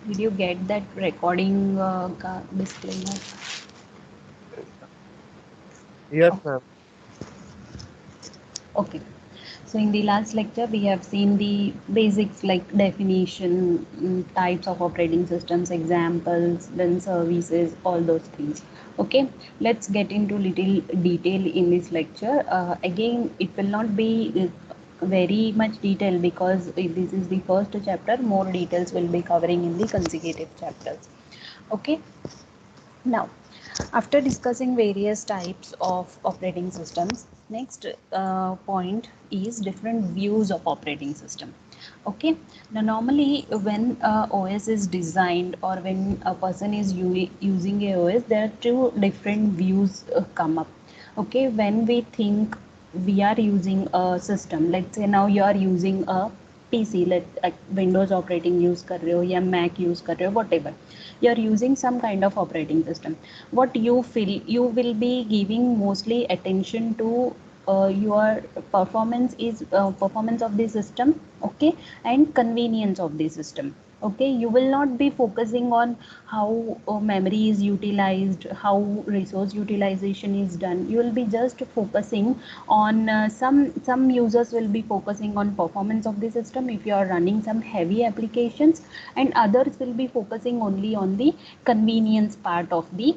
Did you get that recording disclaimer? Yes, ma'am. Okay. So in the last lecture, we have seen the basics like definition, types of operating systems, examples, then services, all those things. Okay, let's get into little detail in this lecture. Again, it will not be very much detail because this is the first chapter. More details will be covering in the consecutive chapters. Okay. Now, after discussing various types of operating systems, next point is different views of operating system. Okay. Now, normally when OS is designed or when a person is using a OS, there are two different views come up. Okay. When we think we are using a system, let's say now you are using a PC, like Windows operating use कर रहे हो या Mac use कर रहे हो, whatever you are using some kind of operating system, what you feel you will be giving mostly attention to your performance of the system. Okay, and convenience of the system. Okay, you will not be focusing on how memory is utilized, how resource utilization is done. You will be just focusing on some users will be focusing on performance of the system if you are running some heavy applications, and others will be focusing only on the convenience part of the,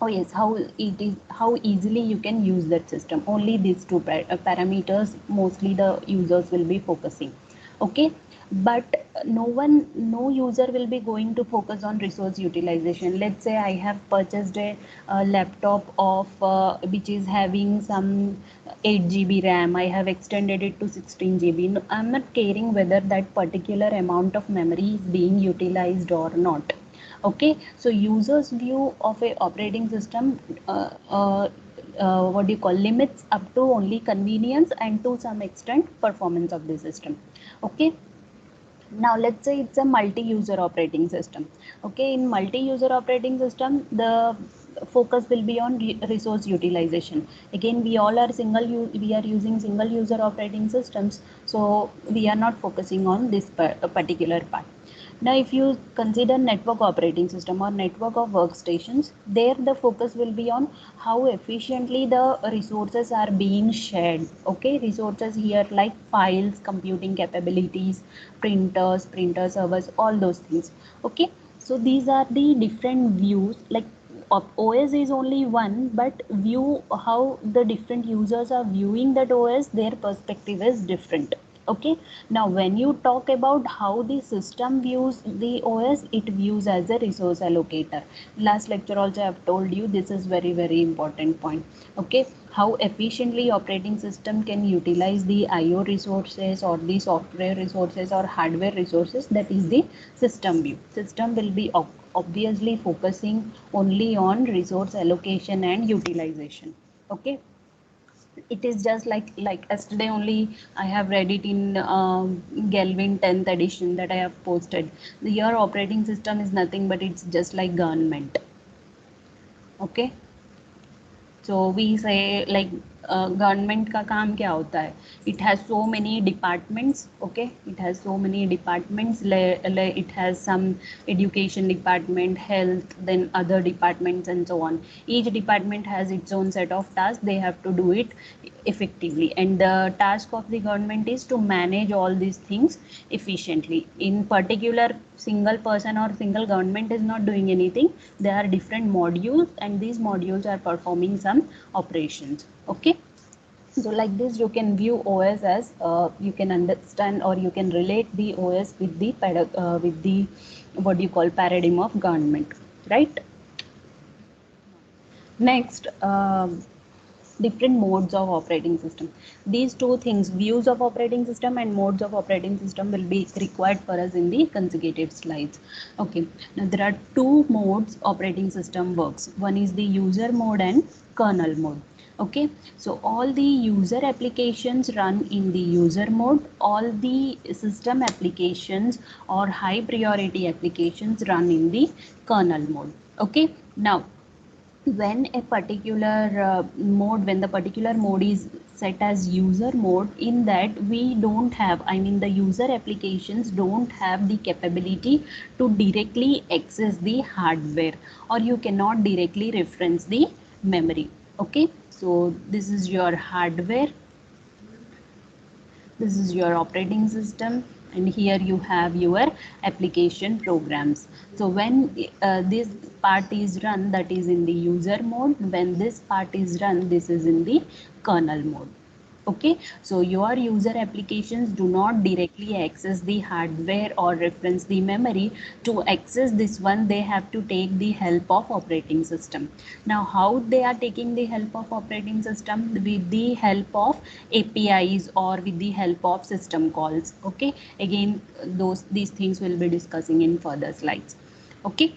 oh yes, how it is, how easily you can use that system. Only these two parameters mostly the users will be focusing. Okay, but no user will be going to focus on resource utilization. Let's say I have purchased a laptop of which is having some 8 GB RAM. I have extended it to 16 GB. No, I'm not caring whether that particular amount of memory is being utilized or not. Okay, so users view of a operating system, what do you call, limits up to only convenience and to some extent performance of the system. Okay, now let's say it's a multi-user operating system. Okay, in multi-user operating system the focus will be on resource utilization. Again, we all are we are using single user operating systems, so we are not focusing on this particular part. Now, if you consider network operating system or network of workstations, there the focus will be on how efficiently the resources are being shared. Okay, resources here like files, computing capabilities, printers, printer servers, all those things. Okay, so these are the different views. Like OS is only one, but view how the different users are viewing that OS, their perspective is different. Okay, now when you talk about how the system views the OS, it views as a resource allocator. Last lecture also I have told you this is very important point. Okay, how efficiently operating system can utilize the IO resources or the software resources or hardware resources, that is the system view. System will be obviously focusing only on resource allocation and utilization. Okay, it is just like yesterday only I have read it in Galvin 10th edition that I have posted. The year operating system is nothing but it's just like government. Okay, so we say like government का काम क्या होता है? It has so many departments. Okay, it has so many departments. It has some education department, health, then other departments and so on. Each department has its own set of tasks. They have to do it effectively, and the task of the government is to manage all these things efficiently. In particular, single person or single government is not doing anything. There are different modules, and these modules are performing some operations. Okay, so like this you can view OS as you can understand or you can relate the OS with the what do you call, paradigm of government, right? Next, different modes of operating system. These two things, views of operating system and modes of operating system, will be required for us in the consecutive slides. Okay, now there are two modes operating system works. One is the user mode and kernel mode. Okay, so all the user applications run in the user mode, all the system applications or high priority applications run in the kernel mode. Okay, now when a particular mode, when the particular mode is set as user mode, in that we don't have, I mean the user applications don't have the capability to directly access the hardware, or you cannot directly reference the memory. Okay, so this is your hardware, this is your operating system, and here you have your application programs. So when this part is run, that is in the user mode. When this part is run, this is in the kernel mode. Okay, so your user applications do not directly access the hardware or reference the memory. To access this one, they have to take the help of operating system. Now how they are taking the help of operating system? With the help of APIs or with the help of system calls. Okay, again these things we'll be discussing in further slides. Okay,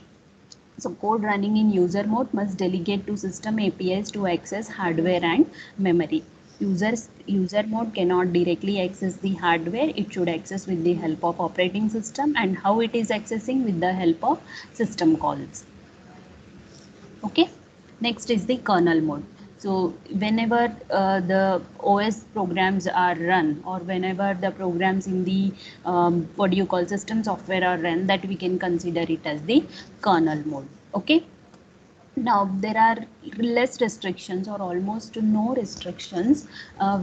so code running in user mode must delegate to system APIs to access hardware and memory. User mode cannot directly access the hardware. It should access with the help of operating system, and how it is accessing? With the help of system calls. Okay, next is the kernel mode. So whenever the OS programs are run, or whenever the programs in the what do you call system software are run, that we can consider it as the kernel mode. Okay, now there are less restrictions or almost no restrictions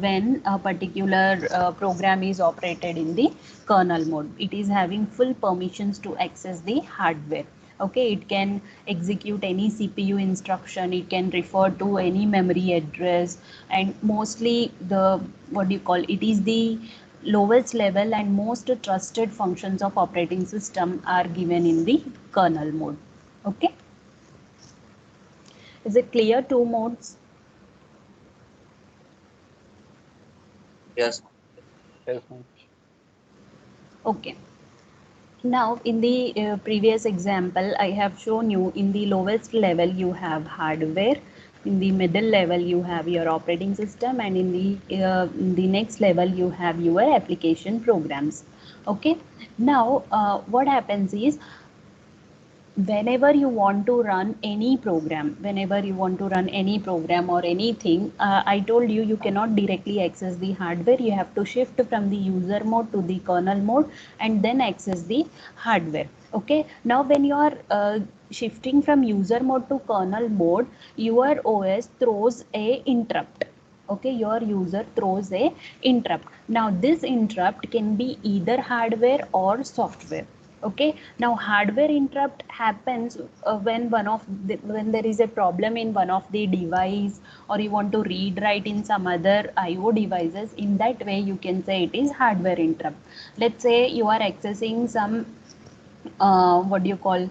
when a particular program is operated in the kernel mode. It is having full permissions to access the hardware. Okay, it can execute any CPU instruction, it can refer to any memory address, and mostly the what do you call, it is the lowest level and most trusted functions of operating system are given in the kernel mode. Okay, is it clear? Two modes? Yes. Yes, ma'am. Okay. Now in the previous example, I have shown you in the lowest level you have hardware, in the middle level you have your operating system, and in the next level you have your application programs. Okay. Now what happens is, whenever you want to run any program, whenever you want to run any program or anything, I told you, you cannot directly access the hardware. You have to shift from the user mode to the kernel mode and then access the hardware. Okay, now when you are shifting from user mode to kernel mode, your OS throws a interrupt. Okay, your user throws a interrupt. Now this interrupt can be either hardware or software. Okay, now hardware interrupt happens when when there is a problem in one of the device, or you want to read write in some other IO devices. In that way you can say it is hardware interrupt. Let's say you are accessing some what do you call,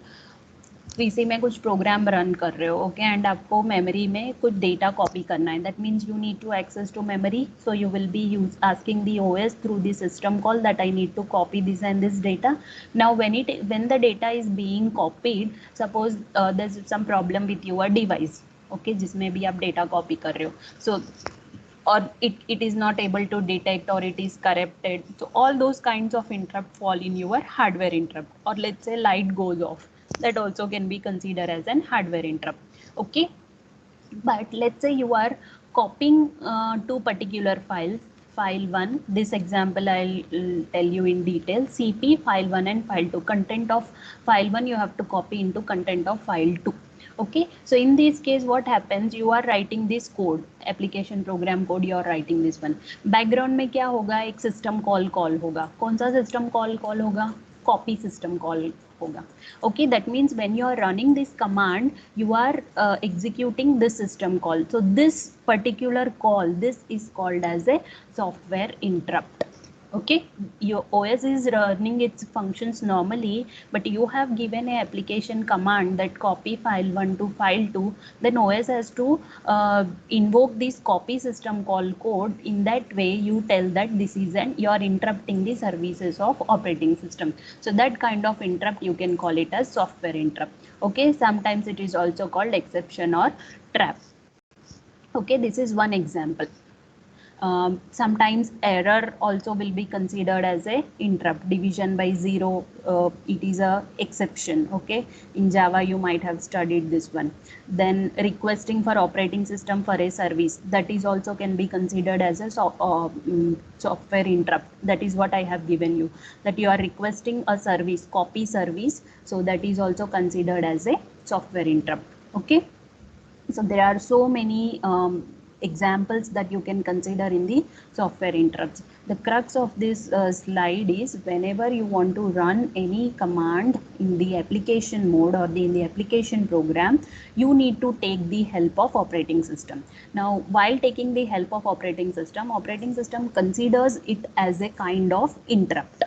PC में कुछ program run कर रहे हो. Okay, and आपको memory में कुछ data copy करना है. That means you need to access to memory, so you will be use asking the OS through the system call that I need to copy this and this data. Now when the data is being copied, suppose there's some problem with your device. Okay, जिसमें भी आप data copy कर रहे हो, सो or it is not able to detect, or it is corrupted. So all those kinds of interrupt fall in your hardware interrupt. Or let's say light goes off, that also can be considered as an hardware interrupt. Okay, but let's say you are copying two particular files, file 1, this example I'll tell you in detail. CP file 1 and file 2, content of file 1 you have to copy into content of file 2. Okay, so in this case what happens, you are writing this code, application program code, you are writing this one. Background में क्या होगा, एक system call होगा. कौन सा system call होगा? Copy system call होगा. Okay, that means when you are running this command, you are executing this system call. So this particular call, this is called as a software interrupt. Okay, your OS is running its functions normally, but you have given a application command that copy file 1 to file 2. Then OS has to invoke this copy system call code. In that way you tell that this is an, you are interrupting the services of operating system. So that kind of interrupt you can call it as software interrupt. Okay, sometimes it is also called exception or trap. Okay, this is one example. Sometimes error also will be considered as a interrupt. Division by zero, it is a exception. Okay, in Java you might have studied this one. Then requesting for operating system for a service, that is also can be considered as a software interrupt. That is what I have given you, that you are requesting a service, copy service, so that is also considered as a software interrupt. Okay, so there are so many examples that you can consider in the software interrupts. The crux of this slide is whenever you want to run any command in the application mode or in the application program, you need to take the help of operating system. Now, while taking the help of operating system considers it as a kind of interrupt.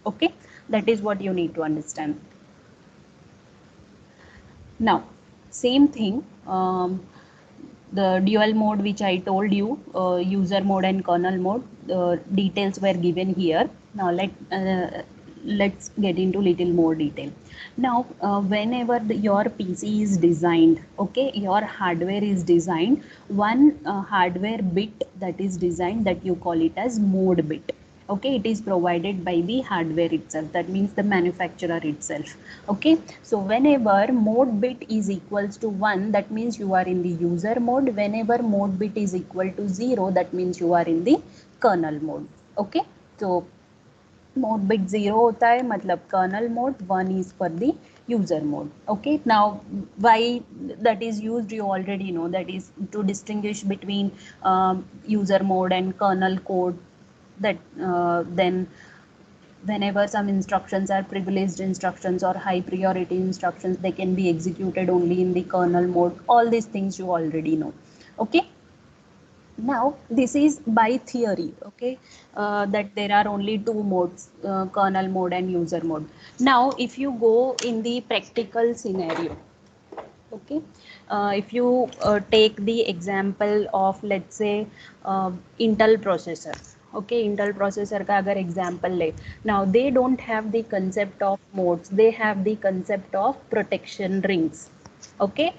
Okay, that is what you need to understand. Now, same thing, the dual mode which I told you, user mode and kernel mode, details were given here. Now let's get into little more detail. Now, whenever your PC is designed, okay, your hardware is designed, one hardware bit that is designed, that you call it as mode bit. Okay, it is provided by the hardware itself, that means the manufacturer itself. Okay, so whenever mode bit is equals to 1, that means you are in the user mode. Whenever mode bit is equal to 0, that means you are in the kernel mode. Okay, so mode bit 0 होता है मतलब kernel mode, 1 is for the user mode. Okay, now why that is used you already know, that is to distinguish between user mode and kernel code. That then whenever some instructions are privileged instructions or high priority instructions, they can be executed only in the kernel mode. All these things you already know. Okay, now this is by theory. Okay, that there are only two modes, kernel mode and user mode. Now if you go in the practical scenario, okay, if you take the example of, let's say, Intel processor. Okay, Intel processor का अगर example ले, now they don't have the concept of modes, they have the concept of protection rings. Okay,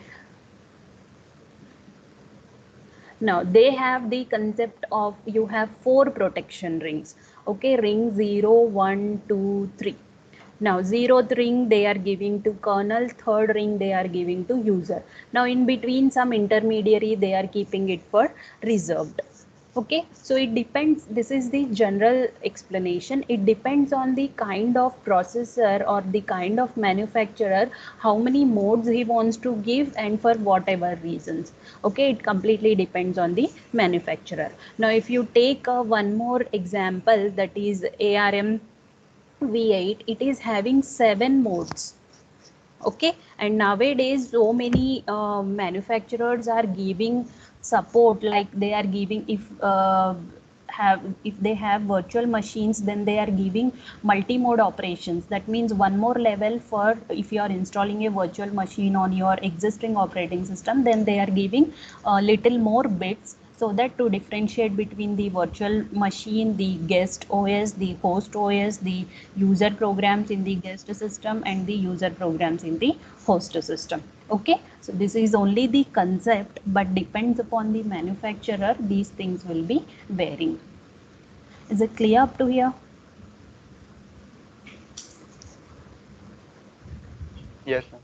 now they have the concept of, you have 4 protection rings. Okay, ring 0, 1, 2, 3. Now 0th ring they are giving to kernel, 3rd ring they are giving to user. Now in between some intermediary they are keeping it for reserved. Okay, so it depends, this is the general explanation. It depends on the kind of processor or the kind of manufacturer, how many modes he wants to give and for whatever reasons. Okay, it completely depends on the manufacturer. Now if you take one more example, that is ARM V8, it is having 7 modes. Okay, and nowadays so many manufacturers are giving support, like they are giving, if they have virtual machines, then they are giving multi-mode operations. That means one more level for, if you are installing a virtual machine on your existing operating system, then they are giving little more bits, so that to differentiate between the virtual machine, the guest OS, the host OS, the user programs in the guest system and the user programs in the host system. Okay, so this is only the concept, but depends upon the manufacturer, these things will be varying. Is it clear up to here? Yes, ma'am.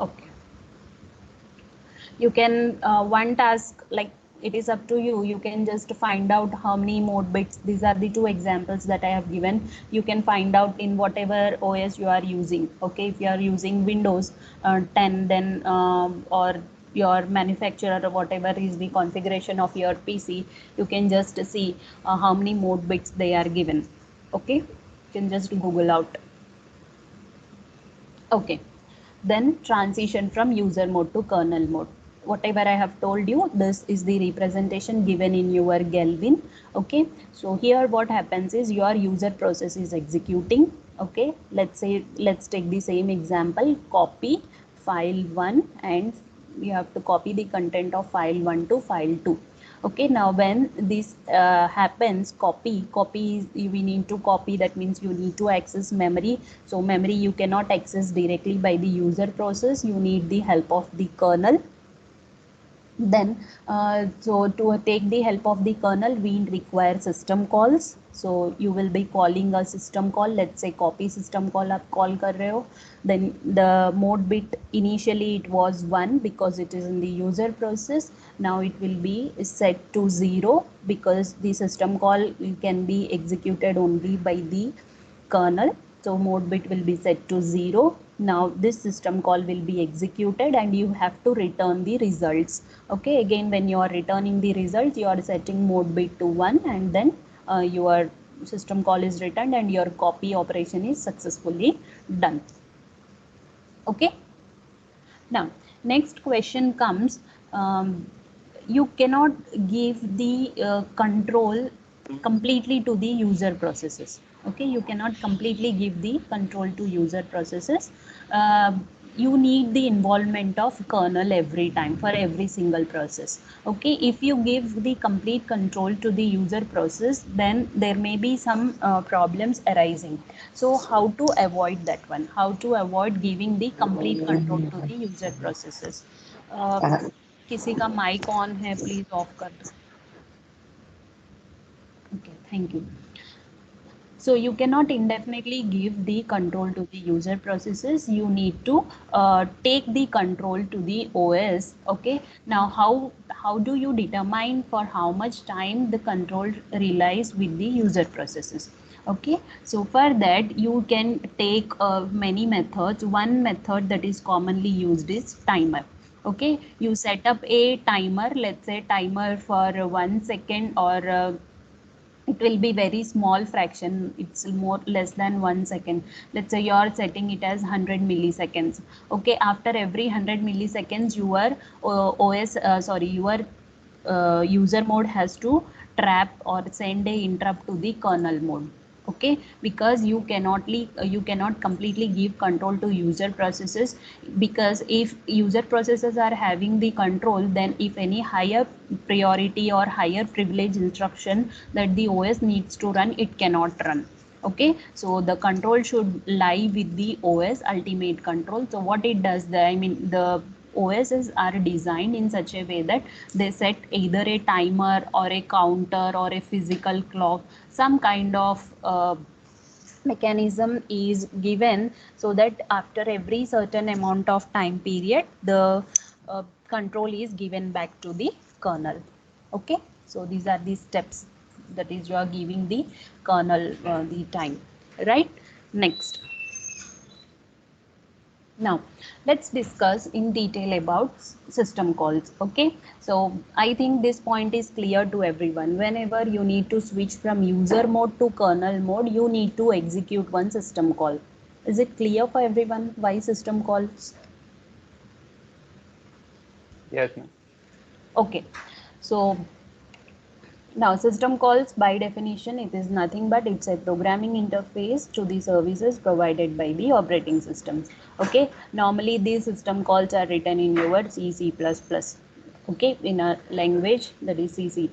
Okay, you can one task, like it is up to you, you can just find out how many mode bits. These are the two examples that I have given. You can find out in whatever OS you are using. Okay, if you are using Windows 10, then or your manufacturer or whatever is the configuration of your PC, you can just see how many mode bits they are given. Okay, you can just Google out. Okay, then transition from user mode to kernel mode. Whatever I have told you, this is the representation given in your Galvin. Okay, so here what happens is your user process is executing. Okay, let's say, let's take the same example, copy file 1, and you have to copy the content of file 1 to file 2. Okay, now when this happens, copy we need to copy, that means you need to access memory. So memory you cannot access directly by the user process, you need the help of the kernel. Then, so to take the help of the kernel, we require system calls. So you will be calling a system call. Let's say copy system call आप call कर रहे हो. Then the mode bit initially it was 1 because it is in the user process. Now it will be set to 0 because the system call can be executed only by the kernel. So mode bit will be set to 0. Now this system call will be executed and you have to return the results. Okay, again when you are returning the results, you are setting mode bit to 1 and then your system call is returned and your copy operation is successfully done. Okay. Now, next question comes, you cannot give the control completely to the user processes. Okay, you cannot completely give the control to user processes. You need the involvement of kernel every time for every single process. Okay, if you give the complete control to the user process, then there may be some problems arising. So how to avoid that one? How to avoid giving the complete control to the user processes? uh, किसी का mic on है, please off कर दो. Okay, thank you. So you cannot indefinitely give the control to the user processes. You need to take the control to the OS. Okay. Now how do you determine for how much time the control relies with the user processes? Okay. So for that you can take many methods. One method that is commonly used is timer. Okay. You set up a timer. Let's say timer for 1 second or it will be very small fraction, it's more less than 1 second. Let's say you are setting it as 100 milliseconds. Okay, after every 100 milliseconds your your user mode has to trap or send a interrupt to the kernel mode. Okay, because you cannot completely give control to user processes, because if user processes are having the control, then if any higher priority or higher privilege instruction that the OS needs to run, it cannot run. Okay, so the control should lie with the OS, ultimate control. So what it does, the OSs are designed in such a way that they set either a timer or a counter or a physical clock, some kind of mechanism is given, so that after every certain amount of time period the control is given back to the kernel. Okay, so these are the steps, that is you are giving the kernel the time, right? Next, now let's discuss in detail about system calls. Okay, so I think this point is clear to everyone. Whenever you need to switch from user mode to kernel mode, you need to execute one system call. Is it clear for everyone why system calls? Yes, ma'am. Okay, so now, system calls by definition, it is nothing but it's a programming interface to the services provided by the operating systems. Okay, normally these system calls are written in your C++. Okay, in a language that is C++.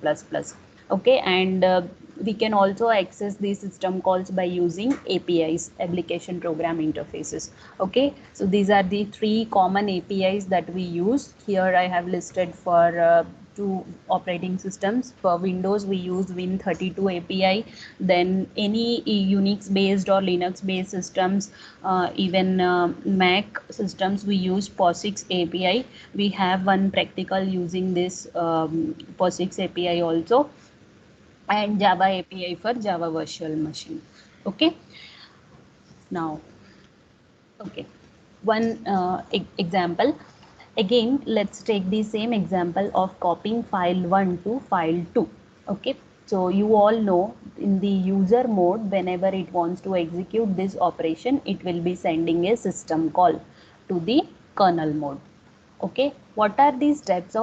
Okay, and we can also access these system calls by using APIs, application program interfaces. Okay, so these are the three common APIs that we use. Here I have listed for two operating systems. For Windows we use Win32 API. Then any Unix based or Linux based systems, even Mac systems, we use POSIX API. We have one practical using this POSIX API also, and Java API for Java virtual machine. Okay, now, okay, one example. Again, let's take the same example of copying file 1 to file 2. Okay, so you all know in the user mode, whenever it wants to execute this operation, it will be sending a system call to the kernel mode. Okay, what are the steps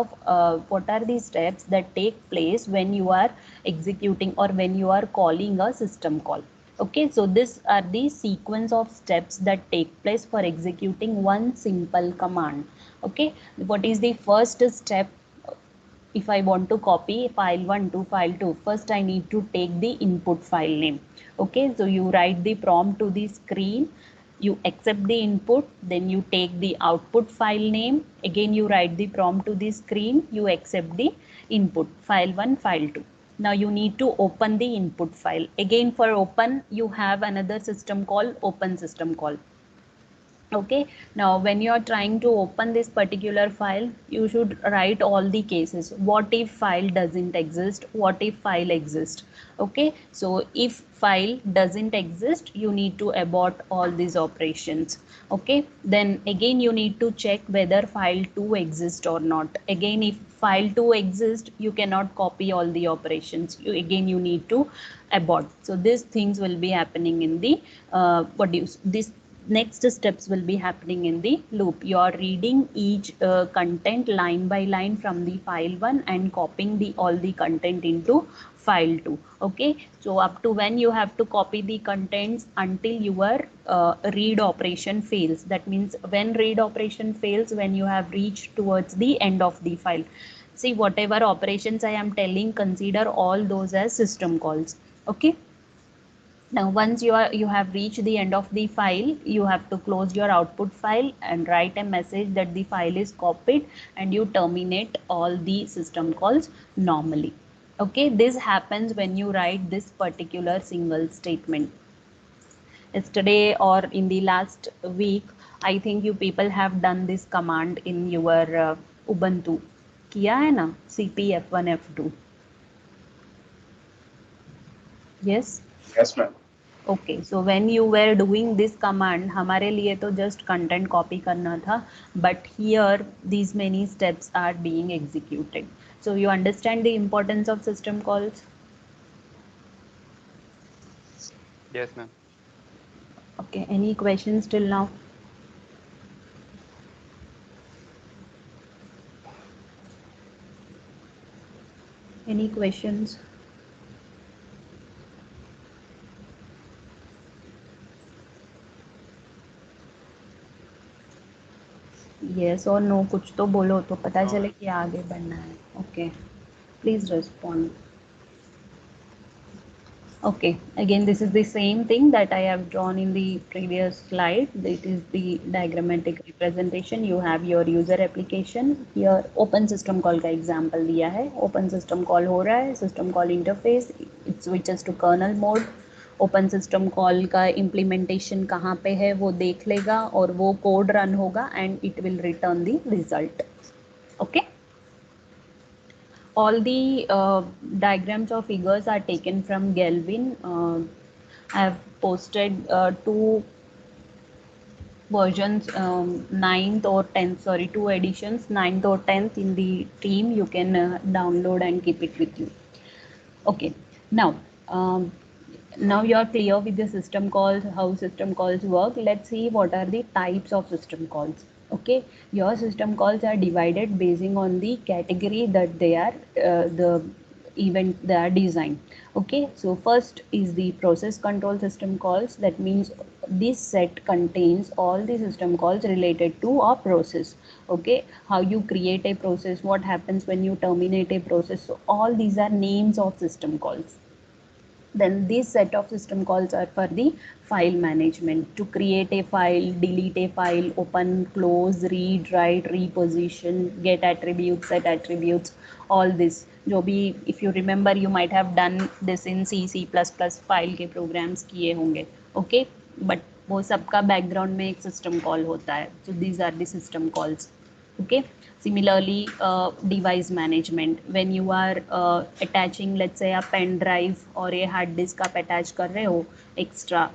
that take place when you are executing or when you are calling a system call? Okay, so these are the sequence of steps that take place for executing one simple command. Okay, what is the first step? If I want to copy file 1 to file 2, first I need to take the input file name. Okay, so you write the prompt to the screen, You accept the input, then you take the output file name, again you write the prompt to the screen, you accept the input, file 1, file 2. Now you need to open the input file. Again for open, you have another system call, open system call. Okay, now when you are trying to open this particular file, you should write all the cases. What if file doesn't exist? What if file exists? Okay, so if file doesn't exist, you need to abort all these operations. Okay, then again you need to check whether file 2 exists or not. Again, if file 2 exists, you cannot copy all the operations. Again you need to abort. So these things will be happening in the this next steps will be happening in the loop. You are reading each content line by line from the file 1 and copying the all the content into file 2. Okay, so up to when you have to copy the contents until your read operation fails. That means when read operation fails, when you have reached towards the end of the file. See, whatever operations I am telling, consider all those as system calls. Okay, now once you have reached the end of the file, you have to close your output file and write a message that the file is copied, and you terminate all the system calls normally. Okay, this happens when you write this particular single statement. Yesterday or in the last week, I think you people have done this command in your Ubuntu. किया है ना, cp f1 f2? Yes. Yes, ma'am. Okay, so when you were doing this command, हमारे लिए तो just content copy करना था, but here these many steps are being executed. So you understand the importance of system calls? Yes, ma'am. Okay, any questions till now? Any questions? Yes or no, कुछ तो बोलो तो पता No, चले ma'am. कि आगे बढ़ना है. Okay, please respond. Okay, again this is the same thing that I have drawn in the previous slide. It is the diagrammatic representation. You have your user application. Here open system call का example दिया है. Open system call हो रहा है. System call interface, it switches to kernel mode. Open system call का implementation कहाँ पे है वो देख लेगा और वो code run होगा and it will return the result. Okay. All the diagrams or figures are taken from Galvin. I have posted two versions, 9th or 10th, sorry, two editions, 9th or 10th in the team. You can download and keep it with you. Okay, now now you are clear with the system calls, how system calls work. Let's see what are the types of system calls. Okay, your system calls are divided basing on the category that they are the event they are designed. Okay, so first is the process control system calls. That means this set contains all the system calls related to a process. Okay, how you create a process, what happens when you terminate a process, so all these are names of system calls. Then this set of system calls are for the file management, to create a file, delete a file, open, close, read, write, reposition, get attributes, set attributes, all this जो भी, if you remember, you might have done this in C++ file के programs किए होंगे. Okay, but वो सबका background में एक system call होता है. So these are the system calls. Okay, similarly device management, when you are attaching, let's say, a pen drive or a hard disk आप attach कर रहे हो extra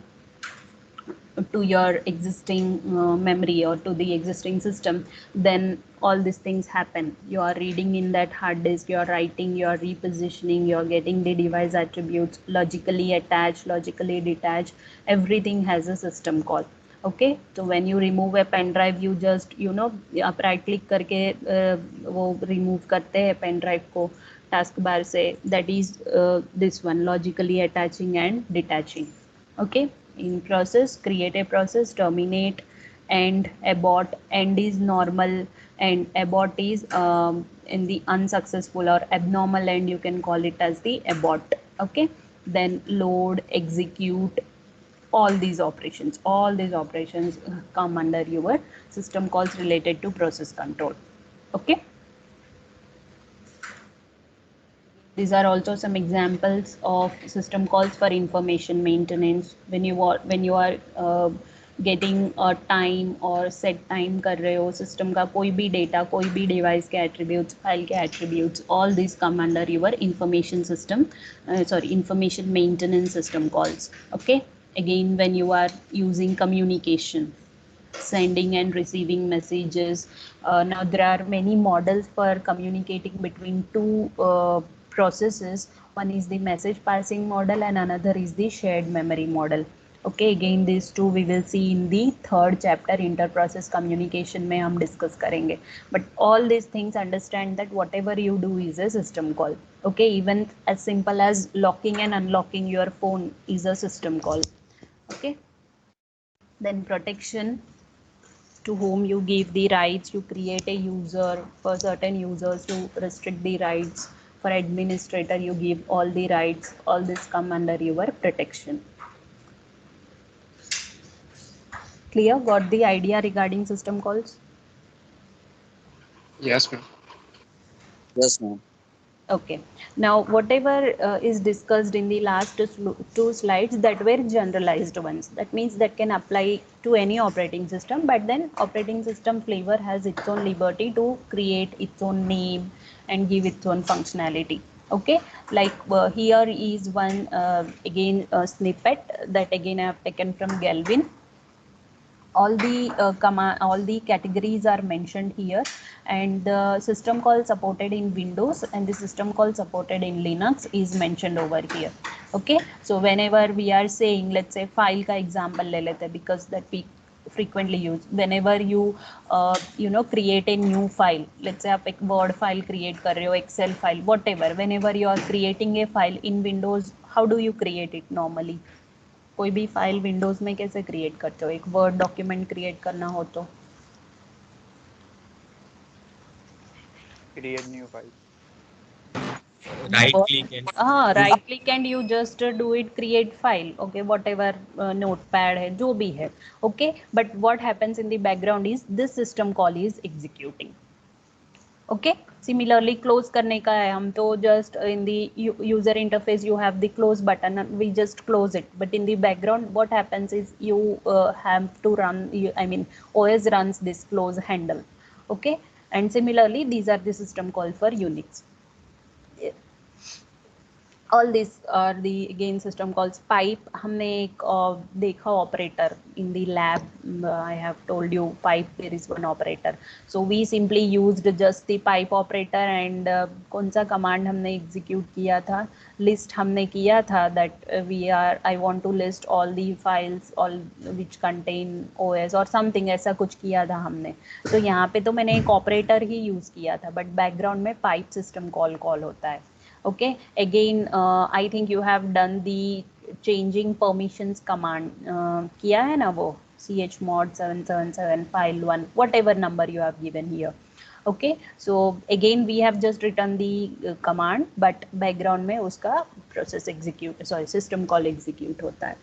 to your existing memory or to the existing system, then all these things happen. You are reading in that hard disk, you are writing, you are repositioning, you are getting the device attributes, logically attached, logically detached, everything has a system call. Okay, so when you remove a pen drive, you just आप right click करके वो remove करते हैं pen drive को task bar से, that is this one, logically attaching and detaching. Okay, in process, create a process, terminate, end, abort. End is normal and abort is in the unsuccessful or abnormal end, you can call it as the abort. Okay, then load, execute, all these operations come under your system calls related to process control. Okay, these are also some examples of system calls for information maintenance. When you are getting a time or set time कर रहे हो system का कोई भी data, कोई भी device के attributes, file के attributes, all these come under your information system, information maintenance system calls. Okay, again when you are using communication, sending and receiving messages. Now there are many models for communicating between two processes. One is the message passing model and another is the shared memory model. Okay, again these two we will see in the third chapter, inter-process communication में हम discuss करेंगे. But all these things understand that whatever you do is a system call. Okay, even as simple as locking and unlocking your phone is a system call. Okay, then protection, to whom you give the rights. You create a user for certain users to restrict the rights. For administrator you give all the rights. All this come under your protection. Clear? Got the idea regarding system calls? Yes, ma'am. Yes, ma'am. Okay, now whatever is discussed in the last two slides, that were generalized ones. That means that can apply to any operating system, but then operating system flavor has its own liberty to create its own name and give its own functionality. Okay, like here is one again snippet that again I have taken from Galvin. All the all the categories are mentioned here, and the system call supported in Windows and the system call supported in Linux is mentioned over here. Okay, so whenever we are saying, let's say file का example ले लेते हैं because that we frequently use. Whenever you create a new file, let's say आप एक word file create कर रहे हो, excel file, whatever, whenever you are creating a file in Windows, how do you create it normally? कोई भी file Windows में कैसे create करते हो? एक वर्ड डॉक्यूमेंट क्रिएट करना हो तो Create new file. Right click and हाँ, use. Right click and you just do it create file. Okay, whatever Notepad है जो भी है. Okay, but what happens in the background is this system call is executing. Okay, similarly close करने का है हम तो just in the user interface you have the close button, we just close it, but in the background what happens is you have to run, I mean OS runs this close handle. Okay, and similarly these are the system call for Unix. All these are the again system calls. Pipe हमने एक देखा operator in the lab. I have told you pipe there is one operator, so we simply used just the pipe operator and कौन सा command हमने execute किया था, list हमने किया था that I want to list all the files all which contain OS or something, ऐसा कुछ किया था हमने. तो यहाँ पे तो मैंने एक operator ही use किया था, but background में pipe system call होता है. Okay, again I think you have done the changing permissions command. किया है ना वो chmod 777 file1 whatever number you have given here. Okay, so again we have just written the command, but background में उसका process execute, sorry, system call execute होता है.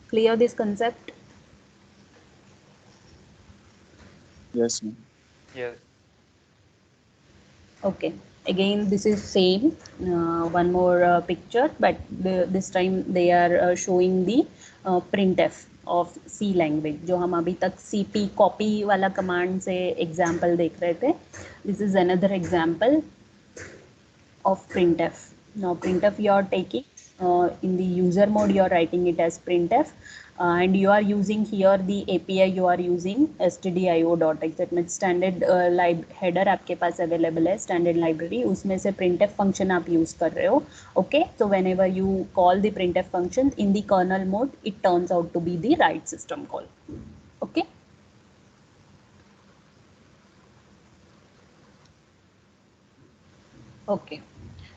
Clear this concept? Yes, ma'am. Yes. Okay, again this is same one more picture, but this time they are showing the printf of C language, जो हम अभी तक cp copy वाला command से example देख रहे थे. This is another example of printf. Now printf you are taking in the user mode, you are writing it as printf, and you are using here the API, you are using stdio.x, that means standard header आपके पास available है, standard library, उसमें से printf function आप use कर रहे हो. Okay, so whenever you call the printf function in the kernel mode, it turns out to be the right system call. Okay. Okay,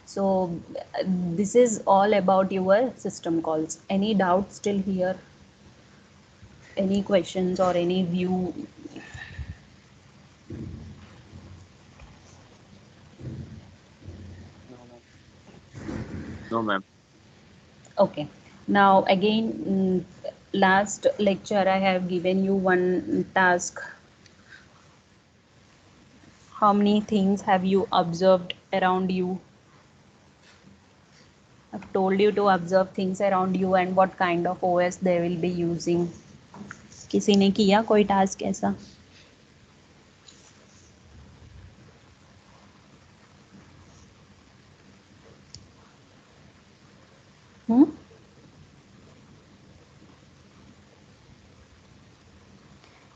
so this is all about your system calls. Any doubts still here? Any questions or any view? No, ma'am. No, ma'am. Okay, Now again, last lecture I have given you one task. How many things have you observed around you? I've told you to observe things around you and what kind of OS they will be using. किसी ने किया कोई task ऐसा?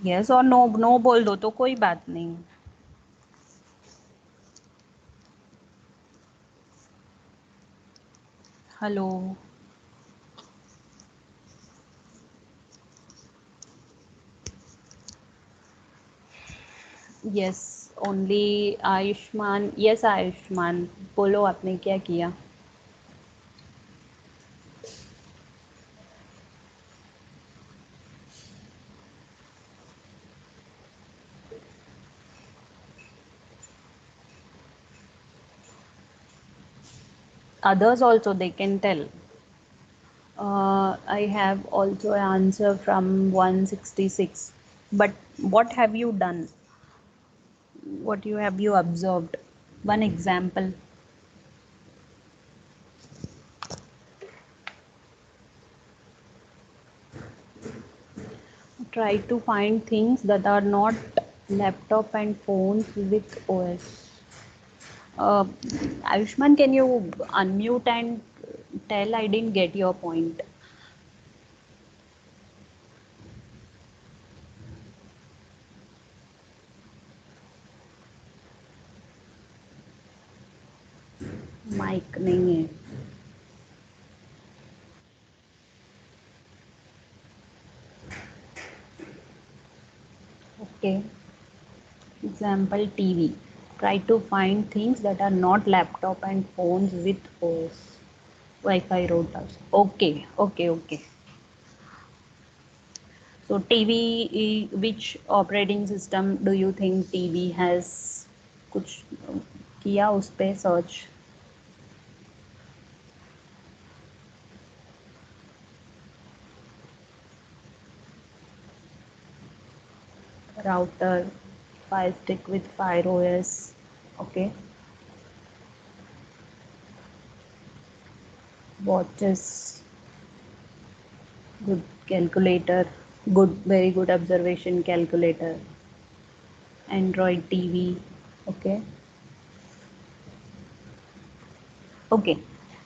Yes और no, no बोल दो तो कोई बात नहीं. Hello. Yes only Ayushman. Yes Ayushman, बोलो आपने क्या किया? Others also they can tell. I have also an answer from 166. But what have you done? What have you observed? One example. Try to find things that are not laptop and phones with OS. Ayushman, can you unmute and tell? I didn't get your point. Mic नहीं है. Okay. Example TV. Try to find things that are not laptop and phones with OS. Wi-Fi routers. Okay, okay, okay. So TV, which operating system do you think TV has? कुछ किया उस पे search? Router, Fire Stick with Fire OS. Okay. Watches, good calculator, good, very good observation calculator. Android TV. Okay. Okay.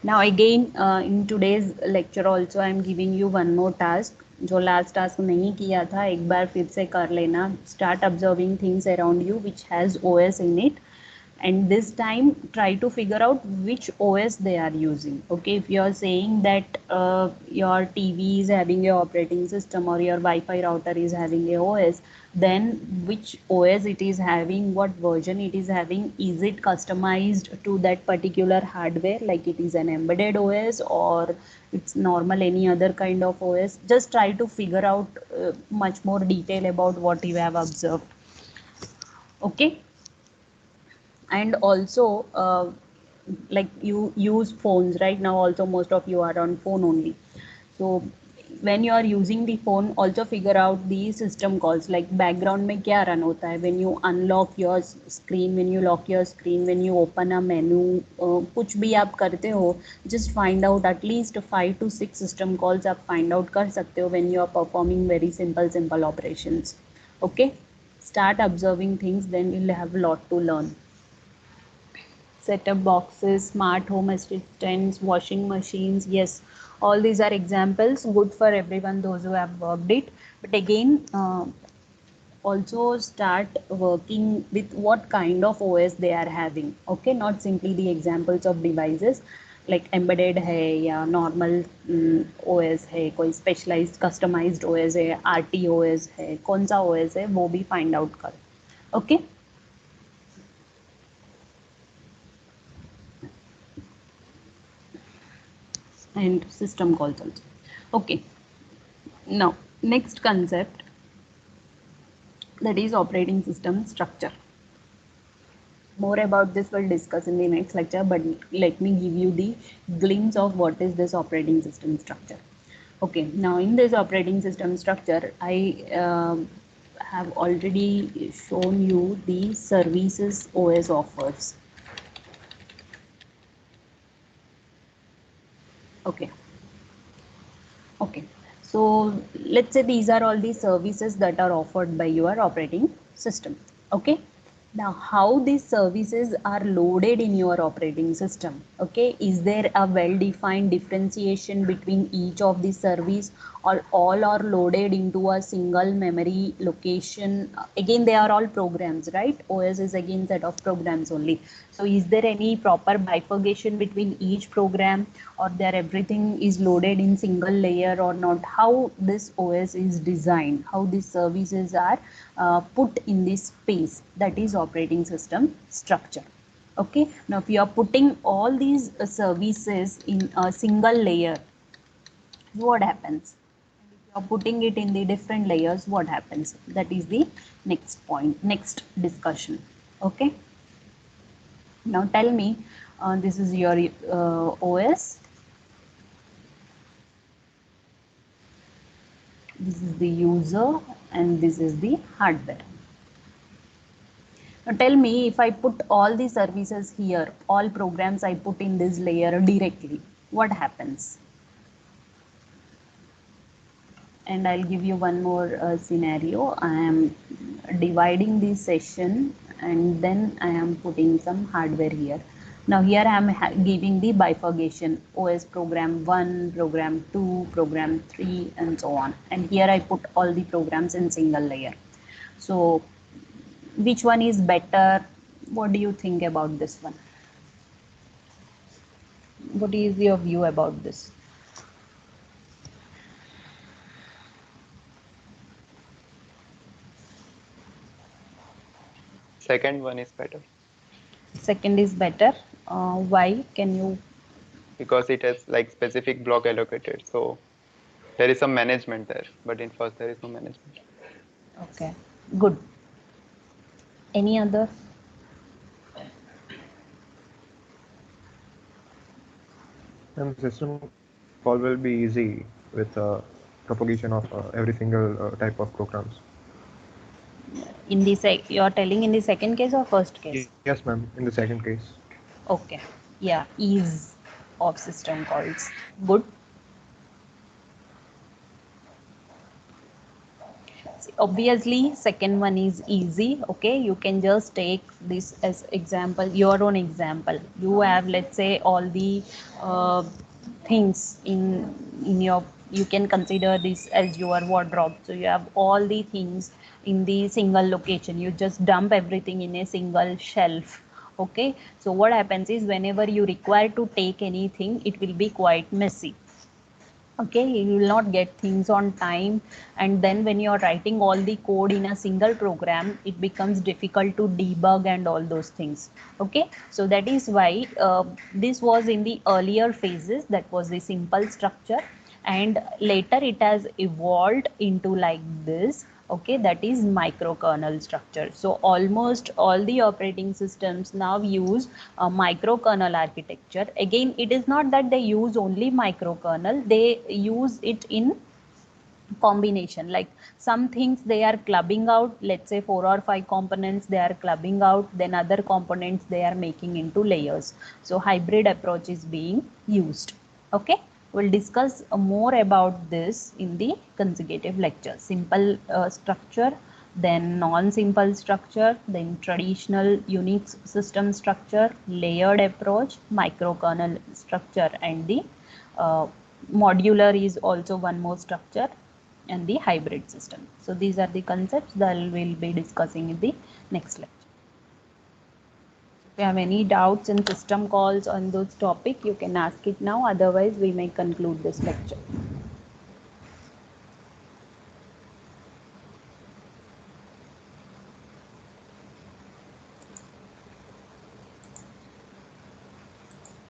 Now again, in today's lecture also I am giving you one more task. जो last task नहीं किया था एक बार फिर से कर लेना. Start observing things around you which has OS in it, and this time try to figure out which OS they are using. Okay, if you are saying that your TV is having a operating system or your Wi-Fi router is having a OS, then which OS it is having, what version it is having, is it customized to that particular hardware, like it is an embedded OS or it's normal any other kind of OS. Just try to figure out much more detail about what you have observed. Okay. And also like you use phones right now, also most of you are on phone only. So when you are using the phone, also figure out the system calls, like background में क्या run होता है when you unlock your screen, when you lock your screen, when you open a menu, कुछ भी आप करते हो, just find out at least 5 to 6 system calls आप find out कर सकते हो when you are performing very simple operations. Okay, start observing things, then you'll have a lot to learn. Set-top boxes, smart home assistants, washing machines. Yes, all these are examples good for everyone, those who have worked it. But again, also start working with what kind of OS they are having. Okay, not simply the examples of devices like embedded है या normal OS है, कोई specialized customized OS है, RT OS है, कौन सा OS है वो भी find out कर. Okay. And system calls also. Okay, now next concept, that is operating system structure. More about this we'll discuss in the next lecture, but let me give you the glimpse of what is this operating system structure. Okay, now in this operating system structure, I have already shown you the services OS offers. Okay, okay. So let's say these are all the services that are offered by your operating system. Okay. Now, how these services are loaded in your operating system? Okay, is there a well-defined differentiation between each of the service, or all are loaded into a single memory location? Again, they are all programs, right? OS is again set of programs only. So, is there any proper bifurcation between each program, or there everything is loaded in single layer or not? How this OS is designed? How these services are put in this space, that is operating system structure. Okay, now if you are putting all these services in a single layer, what happens? And if you are putting it in the different layers, what happens? That is the next point, next discussion. Okay, now tell me, this is your OS, this is the user, and this is the hardware. Now tell me, if I put all the services here, all programs I put in this layer directly, what happens? And I'll give you one more scenario. I am dividing this session and then I am putting some hardware here. Now here I am giving the bifurcation, OS program 1, program 2, program 3, and so on. And here I put all the programs in single layer. So which one is better? What do you think about this one? What is your view about this? Second one is better Second is better. Why? Can you? because it has like specific block allocated. So there is some management there, but in first there is no management. Okay, good. Any other? And the system call will be easy with propagation of every single type of programs. In the you're telling in the second case or first case? Yes, ma'am. In the second case. Okay, yeah, ease of system calls. Good. Obviously second one is easy. Okay, you can just take this as example, your own example. You have, let's say, all the things in your, you can consider this as your wardrobe. So you have all the things in the single location, you just dump everything in a single shelf. Okay, so what happens is whenever you require to take anything, it will be quite messy. Okay, you will not get things on time, and then when you are writing all the code in a single program, it becomes difficult to debug and all those things. Okay, so that is why this was in the earlier phases, that was the simple structure, and later it has evolved into like this. Okay, that is microkernel structure. So almost all the operating systems now use a microkernel architecture. Again, it is not that they use only microkernel, they use it in combination. Like some things they are clubbing out, let's say 4 or 5 components they are clubbing out, then other components they are making into layers. So hybrid approach is being used. Okay, we'll discuss more about this in the consecutive lecture. Simple structure, then non-simple structure, then traditional Unix system structure, layered approach, microkernel structure, and the modular is also one more structure, and the hybrid system. So these are the concepts that we'll be discussing in the next lecture. If you have any doubts in system calls on those topic, you can ask it now. Otherwise, we may conclude this lecture.